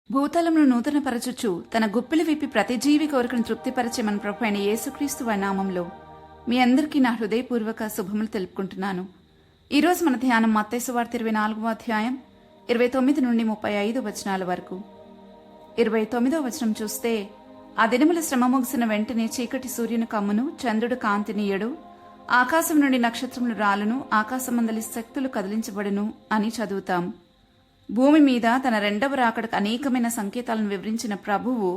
భూతలమును నూతనపరచుచు తన గుప్పిలి విప్పి ప్రతి జీవి కోరికను తృప్తిపరిచే మన ప్రభు అయిన యేసుక్రీస్తు వారి నామంలో మీ అందరికీ నా హృదయపూర్వక శుభములు తెలుపుకుంటున్నాను. ఈరోజు మన ధ్యానం మత్తయి సువార్త 24వ అధ్యాయం 29 నుండి 35 వచనాల వరకు. 29వ వచనం చూస్తే, ఆ దినముల శ్రమ ముగిసిన వెంటనే చీకటి సూర్యుని కమ్మును, చంద్రుడు కాంతినీయడు, ఆకాశం నుండి నక్షత్రములు రాలును, ఆకాశమందలి శక్తులు కదిలించబడును అని చదువుతాం. భూమి మీద తన రెండవ రాకడకు అనేకమైన సంకేతాలను వివరించిన ప్రభువు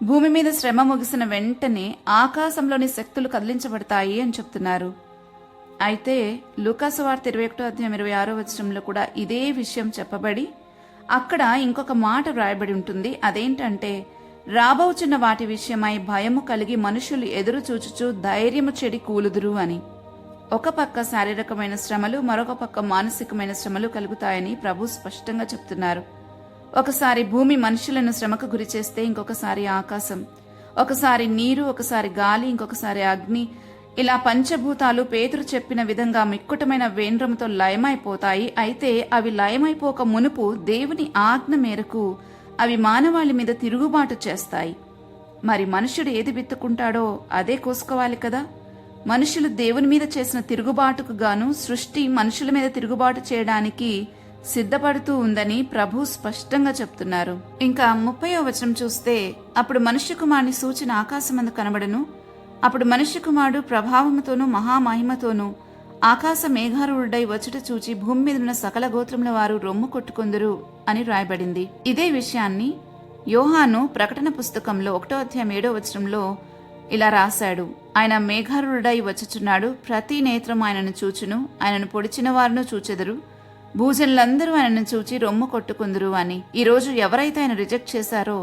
భూమి మీద శ్రమ ముగిసిన వెంటనే ఆకాశంలోని శక్తులు కదిలించబడతాయి అని చెప్తున్నారు. అయితే లూకాసు వార్త 21వ అధ్యాయం 26వ వచనంలో కూడా ఇదే విషయం చెప్పబడి అక్కడ ఇంకొక మాట వ్రాయబడి ఉంటుంది. అదేంటంటే, రాబోచున్న వాటి విషయమై భయము కలిగి మనుషులు ఎదురు చూచుచు ధైర్యము చెడి కూలుదురు అని. ఒక పక్క శారీరకమైన శ్రమలు, మరొక పక్క మానసికమైన శ్రమలు కలుగుతాయని ప్రభు స్పష్టంగా చెప్తున్నారు. ఒకసారి భూమి మనుషులను శ్రమకు గురి చేస్తే ఇంకొకసారి ఆకాశం, ఒకసారి నీరు, ఒకసారి గాలి, ఇంకొకసారి అగ్ని, ఇలా పంచభూతాలు పేతురు చెప్పిన విధంగా మిక్కుటమైన వేంద్రముతో లయమైపోతాయి. అయితే అవి లయమైపోక మునుపు దేవుని ఆజ్ఞ మేరకు అవి మానవాళి మీద తిరుగుబాటు చేస్తాయి. మరి మనుషుడు ఏది విత్తుకుంటాడో అదే కోసుకోవాలి కదా. మనుషులు దేవుని మీద చేసిన తిరుగుబాటుకు గాను సృష్టి మనుషుల మీద తిరుగుబాటు చేయడానికి సిద్ధపడుతూ ఉందని ప్రభు స్పష్టంగా చెప్తున్నారు. ఇంకా 30వ వచనం చూస్తే, అప్పుడు మనుష్య కుమారుని సూచన ఆకాశమందు కనబడను, అప్పుడు మనుష్య కుమారుడు ప్రభావముతోనూ మహామహిమతోనూ ఆకాశ మేఘారూఢుడై వచ్చుట చూచి భూమి మీద ఉన్న సకల గోత్రముల వారు రొమ్ము కొట్టుకుందురు అని రాయబడింది. ఇదే విషయాన్ని యోహాను ప్రకటన పుస్తకంలో 1వ అధ్యాయం 7వ వచనంలో ఇలా రాశాడు. ఆయన మేఘారూఢుడై వచ్చుచున్నాడు, ప్రతి నేత్రం ఆయనను చూచును, ఆయనను పొడిచిన వారును చూచెదరు, భూజనులందరూ ఆయనను చూచి రొమ్ము కొట్టుకుందురు అని. ఈ రోజు ఎవరైతే ఆయన రిజెక్ట్ చేశారో,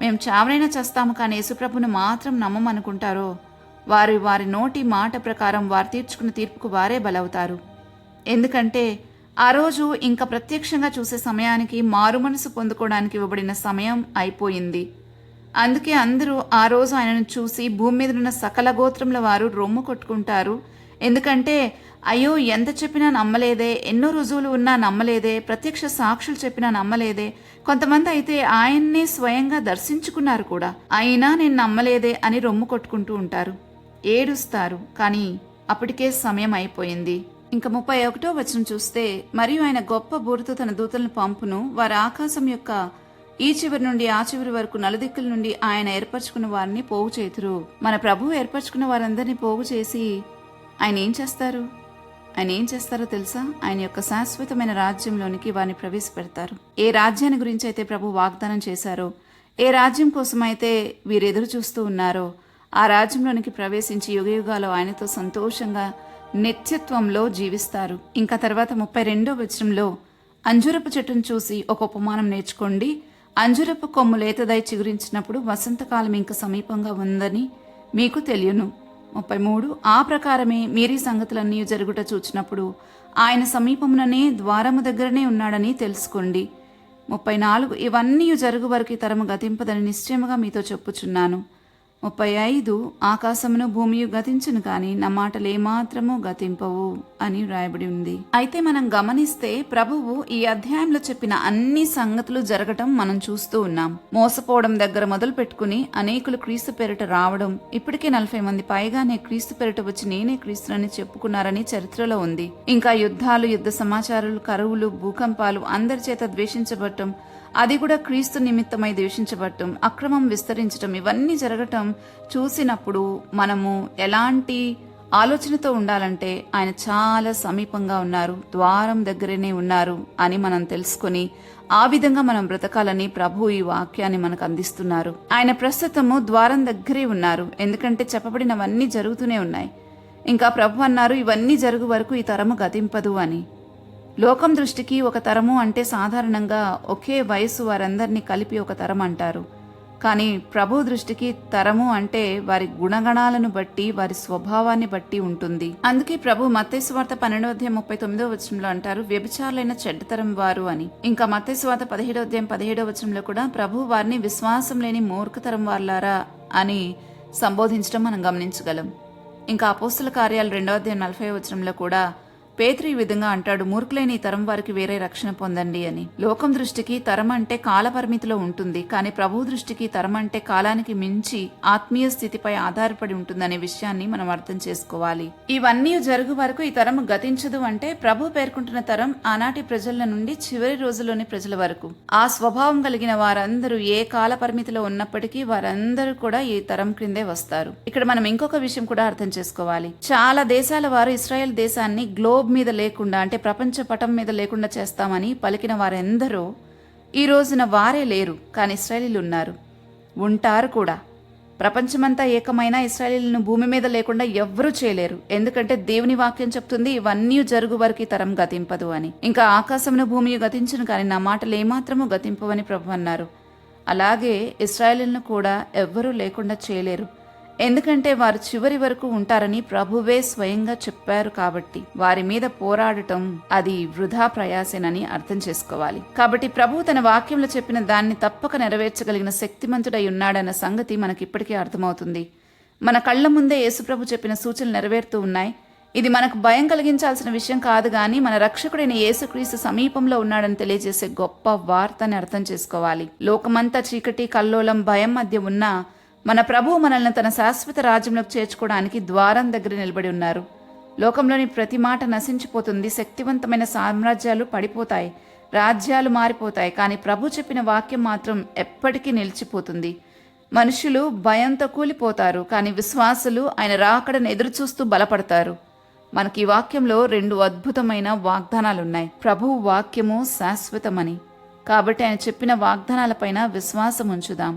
మేము చావనైనా చేస్తాము కానీ యేసుప్రభును మాత్రం నమ్మమనుకుంటారో, వారి వారి నోటి మాట ప్రకారం వారు తీర్చుకున్న తీర్పుకు వారే బలవుతారు. ఎందుకంటే ఆ రోజు ఇంకా ప్రత్యక్షంగా చూసే సమయానికి మారుమనసు పొందుకోవడానికి ఇవ్వబడిన సమయం అయిపోయింది. అందుకే అందరూ ఆ రోజు ఆయనను చూసి భూమి మీద ఉన్న సకల గోత్రముల వారు రొమ్ము కొట్టుకుంటారు. ఎందుకంటే అయ్యో, ఎంత చెప్పినా నమ్మలేదే, ఎన్నో రుజువులు ఉన్నా నమ్మలేదే, ప్రత్యక్ష సాక్షులు చెప్పినా నమ్మలేదే, కొంతమంది అయితే ఆయన్నే స్వయంగా దర్శించుకున్నారు కూడా, అయినా నేను నమ్మలేదే అని రొమ్ము కొట్టుకుంటూ ఉంటారు, ఏడుస్తారు. కానీ అప్పటికే సమయం అయిపోయింది. ఇంకా 31వ వచనం చూస్తే, మరియు ఆయన గొప్ప బూరుతో తన దూతలను పంపును, వారి ఆకాశం యొక్క ఈ చివరి నుండి ఆ చివరి వరకు నలుదిక్కుల నుండి ఆయన ఏర్పరచుకున్న వారిని పోగు చేతురు. మన ప్రభువు ఏర్పరచుకున్న వారందరినీ పోగు చేసి ఆయన ఏం చేస్తారో తెలుసా? ఆయన యొక్క శాశ్వతమైన రాజ్యంలోనికి వారిని ప్రవేశపెడతారు. ఏ రాజ్యాన్ని గురించి అయితే ప్రభు వాగ్దానం చేశారో, ఏ రాజ్యం కోసం అయితే వీరు ఎదురు చూస్తూ ఉన్నారో, ఆ రాజ్యంలోనికి ప్రవేశించి యుగయుగాలు ఆయనతో సంతోషంగా నిత్యత్వంలో జీవిస్తారు. ఇంకా తర్వాత 32వ వచనంలో, అంజూరపు చెట్టును చూసి ఒక ఉపమానం నేర్చుకోండి. అంజురపు కొమ్ము లేతదై చిగురించినప్పుడు వసంతకాలం ఇంకా సమీపంగా ఉందని మీకు తెలియను. 33, ఆ ప్రకారమే మీరీ సంగతులన్నీ జరుగుట చూచినప్పుడు ఆయన సమీపముననే ద్వారము దగ్గరనే ఉన్నాడని తెలుసుకోండి. 34, ఇవన్నీ జరుగు వరకు తరము గతింపదని నిశ్చయముగా మీతో చెప్పుచున్నాను. 35, ఆకాశమును భూమియు గతించును కానీ నా మాటలు ఏమాత్రము గతింపవు అని రాయబడి ఉంది. అయితే మనం గమనిస్తే ప్రభువు ఈ అధ్యాయంలో చెప్పిన అన్ని సంగతులు జరగటం మనం చూస్తూ ఉన్నాం. మోసపోవడం దగ్గర మొదలు పెట్టుకుని అనేకులు క్రీస్తు పేరిట రావడం, ఇప్పటికే 40 మంది పైగానే క్రీస్తు పేరిట వచ్చి నేనే క్రీస్తునని చెప్పుకున్నారని చరిత్రలో ఉంది. ఇంకా యుద్ధాలు, యుద్ధ సమాచారాలు, కరువులు, భూకంపాలు, అందరి చేత ద్వేషించబడటం, అది కూడా క్రీస్తు నిమిత్తమై ద్వేషించబడటం, అక్రమం విస్తరించటం, ఇవన్నీ జరగటం చూసినప్పుడు మనము ఎలాంటి ఆలోచనతో ఉండాలంటే ఆయన చాలా సమీపంగా ఉన్నారు, ద్వారం దగ్గరనే ఉన్నారు అని మనం తెలుసుకుని ఆ విధంగా మనం బ్రతకాలని ప్రభు ఈ వాక్యాన్ని మనకు అందిస్తున్నారు. ఆయన ప్రస్తుతము ద్వారం దగ్గరే ఉన్నారు, ఎందుకంటే చెప్పబడినవన్నీ జరుగుతూనే ఉన్నాయి. ఇంకా ప్రభు అన్నారు, ఇవన్నీ జరుగు వరకు ఈ తరము గతింపదు అని. లోకం దృష్టికి ఒక తరము అంటే సాధారణంగా ఒకే వయసు వారందరినీ కలిపి ఒక తరం అంటారు. కానీ ప్రభు దృష్టికి తరము అంటే వారి గుణగణాలను బట్టి, వారి స్వభావాన్ని బట్టి ఉంటుంది. అందుకే ప్రభు మత్తయి సువార్త 12వ అధ్యాయం 39వ వచనంలో అంటారు, వ్యభిచారులైన చెడ్డతరం వారు అని. ఇంకా మత్తయి సువార్త 17వ అధ్యాయం 17వ వచనంలో కూడా ప్రభు వారిని విశ్వాసం లేని మూర్ఖతరం వారులారా అని సంబోధించడం మనం గమనించగలం. ఇంకా అపోస్తుల కార్యాలు 2వ అధ్యాయం 40వ వచనంలో కూడా పేతురు ఈ విధంగా అంటాడు, మూర్ఖులైన ఈ తరం వారికి వేరే రక్షణ పొందండి అని. లోకం దృష్టికి తరం అంటే కాల పరిమితిలో ఉంటుంది, కానీ ప్రభు దృష్టికి తరం అంటే కాలానికి మించి ఆత్మీయ స్థితిపై ఆధారపడి ఉంటుందనే విషయాన్ని మనం అర్థం చేసుకోవాలి. ఇవన్నీ జరుగు వరకు ఈ తరం గతించదు అంటే ప్రభు పేర్కొంటున్న తరం ఆనాటి ప్రజల నుండి చివరి రోజుల్లోని ప్రజల వరకు. ఆ స్వభావం కలిగిన వారందరూ ఏ కాల పరిమితిలో ఉన్నప్పటికీ వారందరూ కూడా ఈ తరం క్రిందే వస్తారు. ఇక్కడ మనం ఇంకొక విషయం కూడా అర్థం చేసుకోవాలి. చాలా దేశాల వారు ఇస్రాయెల్ దేశాన్ని గ్లోబ్ మీద లేకుండా అంటే ప్రపంచ పటం మీద లేకుండా చేస్తామని పలికిన వారెందరూ ఈ రోజున వారే లేరు, కానీ ఇస్రాయేలీలు ఉన్నారు, ఉంటారు కూడా. ప్రపంచమంతా ఏకమైన ఇస్రాయేలీలను భూమి మీద లేకుండా ఎవ్వరూ చేయలేరు. ఎందుకంటే దేవుని వాక్యం చెప్తుంది, ఇవన్నీ జరుగు వరకు తరం గతింపదు అని. ఇంకా ఆకాశమును భూమి గతించును, కానీ నా మాటలు ఏమాత్రము గతింపవని ప్రభు అన్నారు. అలాగే ఇశ్రాయేలీలను కూడా ఎవ్వరూ లేకుండా చేయలేరు, ఎందుకంటే వారు చివరి వరకు ఉంటారని ప్రభువే స్వయంగా చెప్పారు. కాబట్టి వారి మీద పోరాడటం అది వృధా ప్రయాసేనని అర్థం చేసుకోవాలి. కాబట్టి ప్రభు తన వాక్యంలో చెప్పిన దాన్ని తప్పక నెరవేర్చగలిగిన శక్తిమంతుడై ఉన్నాడన్న సంగతి మనకిప్పటికీ అర్థమవుతుంది. మన కళ్ల ముందే యేసుప్రభు చెప్పిన సూచనలు నెరవేరుతూ ఉన్నాయి. ఇది మనకు భయం కలిగించాల్సిన విషయం కాదు, గాని మన రక్షకుడైన యేసుక్రీస్తు సమీపంలో ఉన్నాడని తెలియజేసే గొప్ప వార్తని అర్థం చేసుకోవాలి. లోకమంతా చీకటి, కల్లోలం, భయం మధ్య ఉన్నా మన ప్రభువు మనల్ని తన శాశ్వత రాజ్యంలోకి చేర్చుకోవడానికి ద్వారం దగ్గర నిలబడి ఉన్నారు. లోకంలోని ప్రతి మాట నశించిపోతుంది, శక్తివంతమైన సామ్రాజ్యాలు పడిపోతాయి, రాజ్యాలు మారిపోతాయి, కానీ ప్రభు చెప్పిన వాక్యం మాత్రం ఎప్పటికీ నిలిచిపోతుంది. మనుషులు భయంతో కూలిపోతారు, కానీ విశ్వాసులు ఆయన రాకడను ఎదురుచూస్తూ బలపడతారు. మనకి ఈ వాక్యంలో 2 అద్భుతమైన వాగ్దానాలున్నాయి. ప్రభువు వాక్యము శాశ్వతమని, కాబట్టి ఆయన చెప్పిన వాగ్దానాలపైన విశ్వాసం ఉంచుదాం.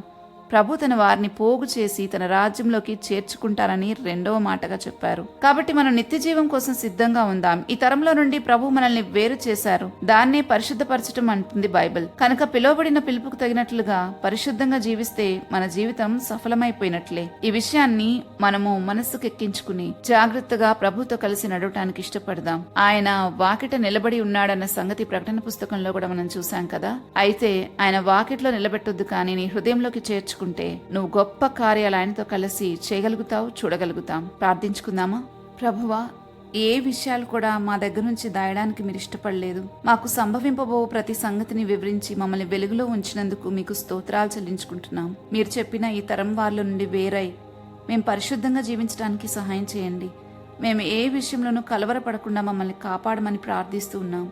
ప్రభు తన వారిని పోగు చేసి తన రాజ్యంలోకి చేర్చుకుంటారని 2వ మాటగా చెప్పారు. కాబట్టి మనం నిత్య జీవం కోసం సిద్ధంగా ఉందాం. ఈ తరంలో నుండి ప్రభు మనల్ని వేరు చేశారు, దాన్నే పరిశుద్ధపరచటం అంటుంది బైబిల్. కనుక పిలువబడిన పిలుపుకు తగినట్లుగా పరిశుద్ధంగా జీవిస్తే మన జీవితం సఫలమైపోయినట్లే. ఈ విషయాన్ని మనము మనస్సుకెక్కించుకుని జాగ్రత్తగా ప్రభుతో కలిసి నడవటానికి ఇష్టపడదాం. ఆయన వాకిట నిలబడి ఉన్నాడన్న సంగతి ప్రకటన పుస్తకంలో కూడా మనం చూసాం కదా. అయితే ఆయన వాకిట్లో నిలబెట్టొద్దు, కానీ నీ హృదయంలోకి చేర్చుకుంటే నువ్వు గొప్ప కార్యాలు ఆయనతో కలిసి చేయగలుగుతావు, చూడగలుగుతాం. ప్రార్థించుకుందామా? ప్రభువా, ఏ విషయాలు కూడా మా దగ్గర నుంచి దాయడానికి మీరు ఇష్టపడలేదు. మాకు సంభవింపబో ప్రతి సంగతిని వివరించి మమ్మల్ని వెలుగులో ఉంచినందుకు మీకు స్తోత్రాలు చెల్లించుకుంటున్నాం. మీరు చెప్పిన ఈ తరం వాళ్ళ నుండి వేరై మేము పరిశుద్ధంగా జీవించడానికి సహాయం చేయండి. మేము ఏ విషయంలోనూ కలవరపడకుండా మమ్మల్ని కాపాడమని ప్రార్థిస్తూ ఉన్నాం.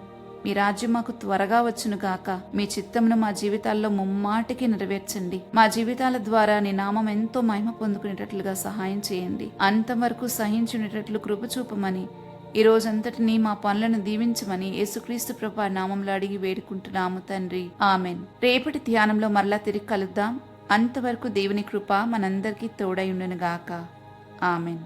మీ రాజ్యం మాకు త్వరగా వచ్చును గాక. మీ చిత్తమును మా జీవితాల్లో ముమ్మాటికి నెరవేర్చండి. మా జీవితాల ద్వారా నీ నామం ఎంతో మహిమ పొందుకునేటట్లుగా సహాయం చేయండి. అంతవరకు సహించునేటట్లు కృప చూపమని, ఈ రోజంతటినీ మా పనులను దీవించమని యేసుక్రీస్తు ప్రభు నామంలో అడిగి వేడుకుంటున్నాము తండ్రి, ఆమెన్. రేపటి ధ్యానంలో మరలా తిరిగి కలుద్దాం. అంతవరకు దేవుని కృప మనందరికీ తోడై ఉండును గాక. ఆమెన్.